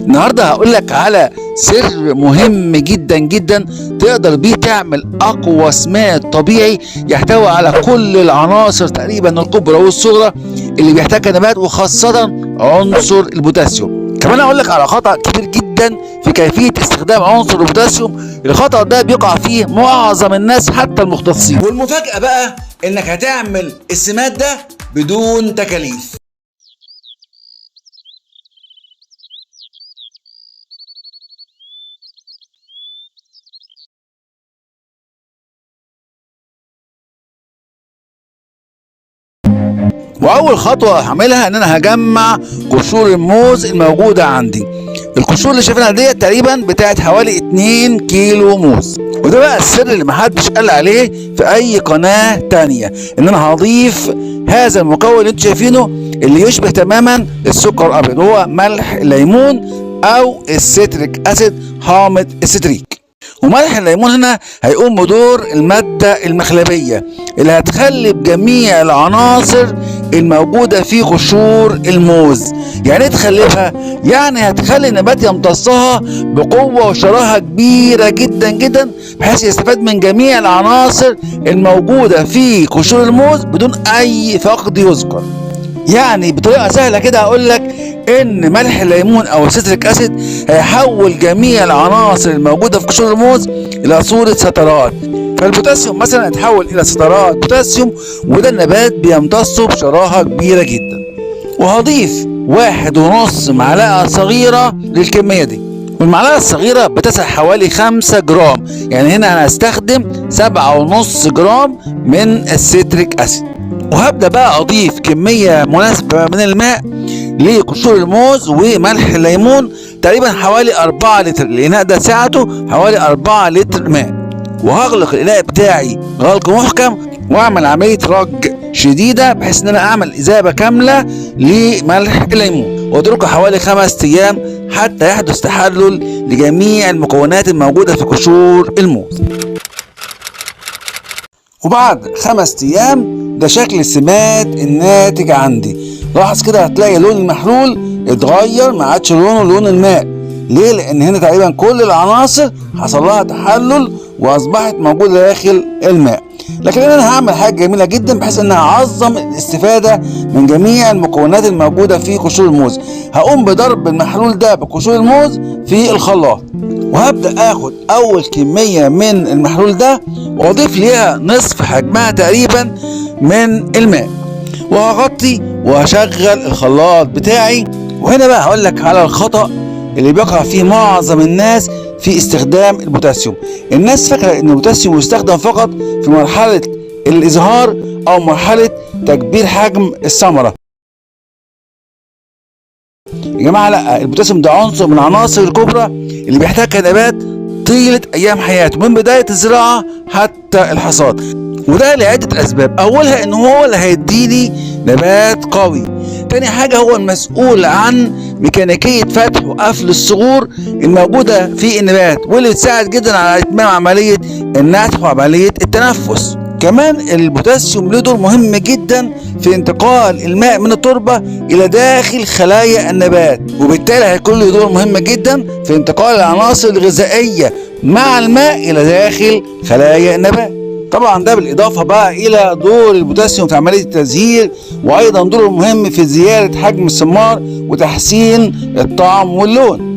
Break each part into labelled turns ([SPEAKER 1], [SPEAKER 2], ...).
[SPEAKER 1] النهارده هقول لك على سر مهم جدا جدا تقدر بيه تعمل اقوى سماد طبيعي يحتوي على كل العناصر تقريبا الكبرى والصغرى اللي بيحتاجها النبات، وخاصه عنصر البوتاسيوم. كمان هقول لك على خطأ كبير جدا في كيفيه استخدام عنصر البوتاسيوم. الخطأ ده بيقع فيه معظم الناس حتى المختصين، والمفاجأة بقى انك هتعمل السماد ده بدون تكاليف. واول خطوه هعملها ان انا هجمع قشور الموز الموجوده عندي. القشور اللي شايفينها ديت تقريبا بتاعت حوالي 2 كيلو موز، وده بقى السر اللي محدش قال عليه في اي قناه تانية، ان انا هضيف هذا المكون اللي انتوا شايفينه اللي يشبه تماما السكر الابيض، وهو ملح الليمون او الستريك اسيد حامض الستريك. وملح الليمون هنا هيقوم بدور المادة المخلبية اللي هتخلي بجميع العناصر الموجودة في قشور الموز. يعني ايه تخلبها؟ يعني هتخلي النبات يمتصها بقوة وشراهة كبيرة جدا جدا، بحيث يستفاد من جميع العناصر الموجودة في قشور الموز بدون أي فقد يذكر. يعني بطريقة سهلة كده هقول لك ان ملح الليمون او الستريك اسيد هيحول جميع العناصر الموجودة في قشور الموز الى صورة سترات، فالبوتاسيوم مثلا يتحول الى سترات بوتاسيوم، وده النبات بيمتصه بشراهة كبيرة جدا. وهضيف 1.5 معلقة صغيرة للكمية دي، والمعلقة الصغيرة بتسع حوالي 5 جرام، يعني هنا انا هستخدم 7.5 جرام من الستريك اسيد. وهبدأ بقى اضيف كمية مناسبة من الماء لقشور الموز وملح الليمون، تقريبا حوالي 4 لتر. الاناء ده سعته حوالي 4 لتر ماء، وهغلق الاناء بتاعي غلق محكم واعمل عملية رج شديدة بحيث ان انا اعمل اذابة كاملة لملح الليمون، واتركه حوالي 5 ايام حتى يحدث تحلل لجميع المكونات الموجودة في قشور الموز. وبعد 5 ايام ده شكل السماد الناتج عندي. لاحظ كده هتلاقي لون المحلول اتغير، ما عادش لونه لون الماء. ليه؟ لان هنا تقريبا كل العناصر حصل لها تحلل واصبحت موجوده داخل الماء. لكن انا هعمل حاجه جميله جدا بحيث ان اعظم الاستفاده من جميع المكونات الموجوده في قشور الموز. هقوم بضرب المحلول ده بقشور الموز في الخلاط، وهبدا اخد اول كميه من المحلول ده واضيف ليها نصف حجمها تقريبا من الماء، وهغطي وهشغل الخلاط بتاعي. وهنا بقى هقول لك على الخطأ اللي بيقع فيه معظم الناس في استخدام البوتاسيوم. الناس فاكره ان البوتاسيوم يستخدم فقط في مرحله الازهار او مرحله تكبير حجم الثمره. يا جماعه لا، البوتاسيوم ده عنصر من العناصر الكبرى اللي بيحتاجها النبات طيله ايام حياته من بدايه الزراعه حتى الحصاد، وده لعدة أسباب. أولها إن هو اللي هيديني نبات قوي. تاني حاجة هو المسؤول عن ميكانيكية فتح وقفل الصغور الموجودة في النبات، واللي بتساعد جدا على إتمام عملية النتح وعملية التنفس. كمان البوتاسيوم له دور مهم جدا في انتقال الماء من التربة إلى داخل خلايا النبات، وبالتالي هيكون له دور مهم جدا في انتقال العناصر الغذائية مع الماء إلى داخل خلايا النبات. طبعا ده بالاضافه بقى الى دور البوتاسيوم في عمليه التزهير، وايضا دوره مهم في زياده حجم الثمار وتحسين الطعم واللون.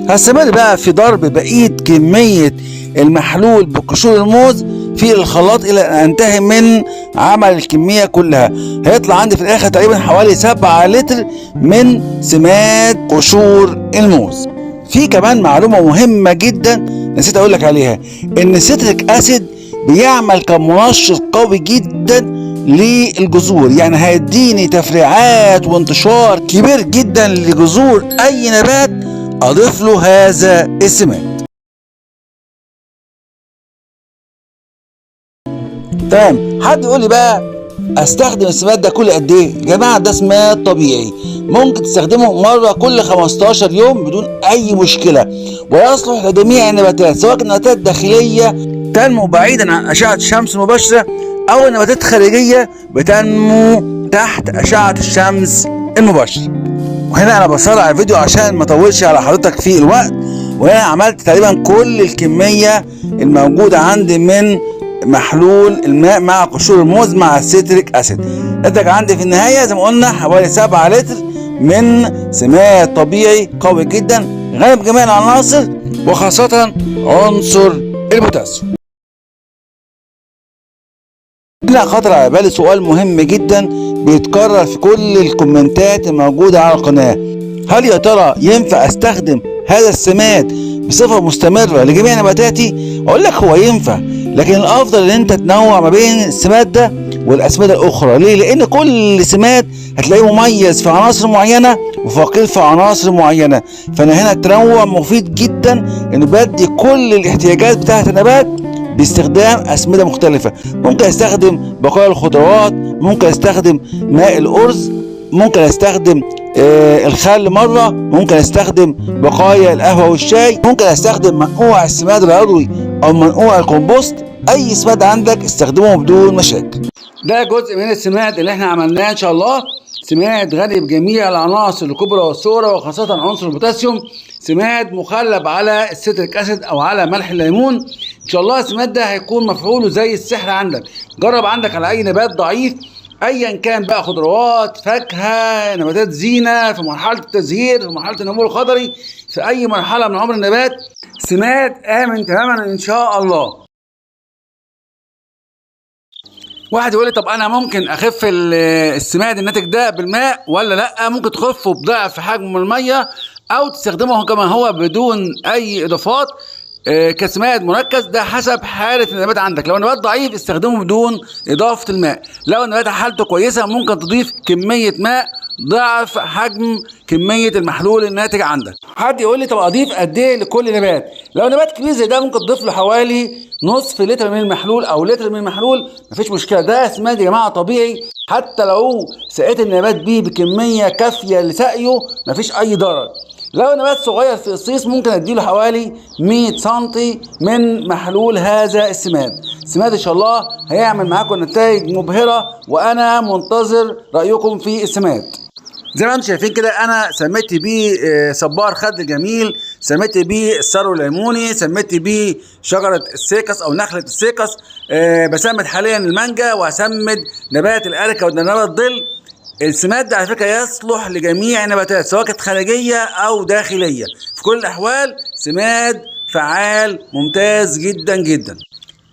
[SPEAKER 1] هستمر بقى في ضرب بقيه كميه المحلول بقشور الموز في الخلاط الى ان انتهي من عمل الكميه كلها. هيطلع عندي في الاخر تقريبا حوالي 7 لتر من سماد قشور الموز. في كمان معلومه مهمه جدا نسيت اقول لك عليها، ان الستريك اسيد بيعمل كمنشط قوي جدا للجذور، يعني هيديني تفريعات وانتشار كبير جدا لجذور اي نبات اضيف له هذا السماد. تمام. حد يقول لي بقى استخدم السماد ده كل قد ايه؟ يا جماعه ده سماد طبيعي، ممكن تستخدمه مره كل 15 يوم بدون اي مشكله، ويصلح لجميع النباتات سواء كانت نباتات داخليه تنمو بعيدا عن اشعه الشمس المباشره او نباتات خارجيه بتنمو تحت اشعه الشمس المباشره. وهنا انا بسرع الفيديو عشان ما اطولش على حضرتك في الوقت. وهنا عملت تقريبا كل الكميه الموجوده عندي من محلول الماء مع قشور الموز مع السيتريك اسيد. نتج عندي في النهايه زي ما قلنا حوالي 7 لتر من سماد طبيعي قوي جدا غني بجميع العناصر وخاصه عنصر البوتاسيوم. هنا خطر على بالي سؤال مهم جدا بيتكرر في كل الكومنتات الموجوده على القناه. هل يا ترى ينفع استخدم هذا السماد بصفه مستمره لجميع نباتاتي؟ اقول لك هو ينفع، لكن الافضل ان انت تنوع ما بين السماد ده والاسمده الاخرى. ليه؟ لان كل سماد هتلاقيه مميز في عناصر معينه وفقير في عناصر معينه. فانا هنا التنوع مفيد جدا، انه بدي كل الاحتياجات بتاعه النبات باستخدام اسمده مختلفه. ممكن استخدم بقايا الخضروات، ممكن استخدم ماء الارز، ممكن استخدم الخل مره، ممكن استخدم بقايا القهوه والشاي، ممكن استخدم منقوع السماد العضوي او منقوع الكومبوست. اي سماد عندك استخدمه بدون مشاكل. ده جزء من السماد اللي احنا عملناه ان شاء الله. سماد غني بجميع العناصر الكبرى والصغرى وخاصه عنصر البوتاسيوم. سماد مخلب على السيتريك اسيد او على ملح الليمون. ان شاء الله السماد ده هيكون مفعوله زي السحر عندك. جرب عندك على اي نبات ضعيف ايا كان بقى، خضروات، فاكهه، نباتات زينه، في مرحله التزهير، في مرحله النمو الخضري، في اي مرحله من عمر النبات، سماد امن تماما ان شاء الله. واحد يقول لي طب انا ممكن اخف السماد الناتج ده بالماء ولا لا؟ ممكن تخفه بضعف حجم الميه او تستخدمه كما هو بدون اي اضافات كسماد مركز. ده حسب حاله النبات عندك. لو النبات ضعيف استخدمه بدون اضافه الماء. لو النبات حالته كويسه ممكن تضيف كميه ماء ضعف حجم كميه المحلول الناتج عندك. حد يقول لي طب اضيف قد ايه لكل نبات؟ لو نبات كبير زي ده ممكن تضيف له حوالي نصف لتر من المحلول او لتر من المحلول، مفيش مشكله. ده سماد يا جماعه طبيعي، حتى لو سقيت النبات بيه بكميه كافيه لسقيه مفيش اي ضرر. لو نبات صغير في قصيص ممكن اديله حوالي 100 سم من محلول هذا السماد. السماد ان شاء الله هيعمل معاكم نتائج مبهره، وانا منتظر رايكم في السماد. زي ما انتم شايفين كده انا سميت بيه صبار خد جميل، سميت بيه الثرو الليموني، سميت بيه شجره السيكس او نخله السيكس، بسمد حاليا المانجا وهسمد نبات الاركه ونبات الظل. السماد ده على فكره يصلح لجميع النباتات سواء كانت خارجيه او داخليه. في كل الاحوال سماد فعال ممتاز جدا جدا.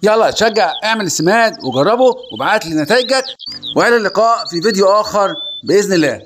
[SPEAKER 1] يلا تشجع اعمل السماد وجربه وابعت لي نتائجك، والى اللقاء في فيديو اخر باذن الله.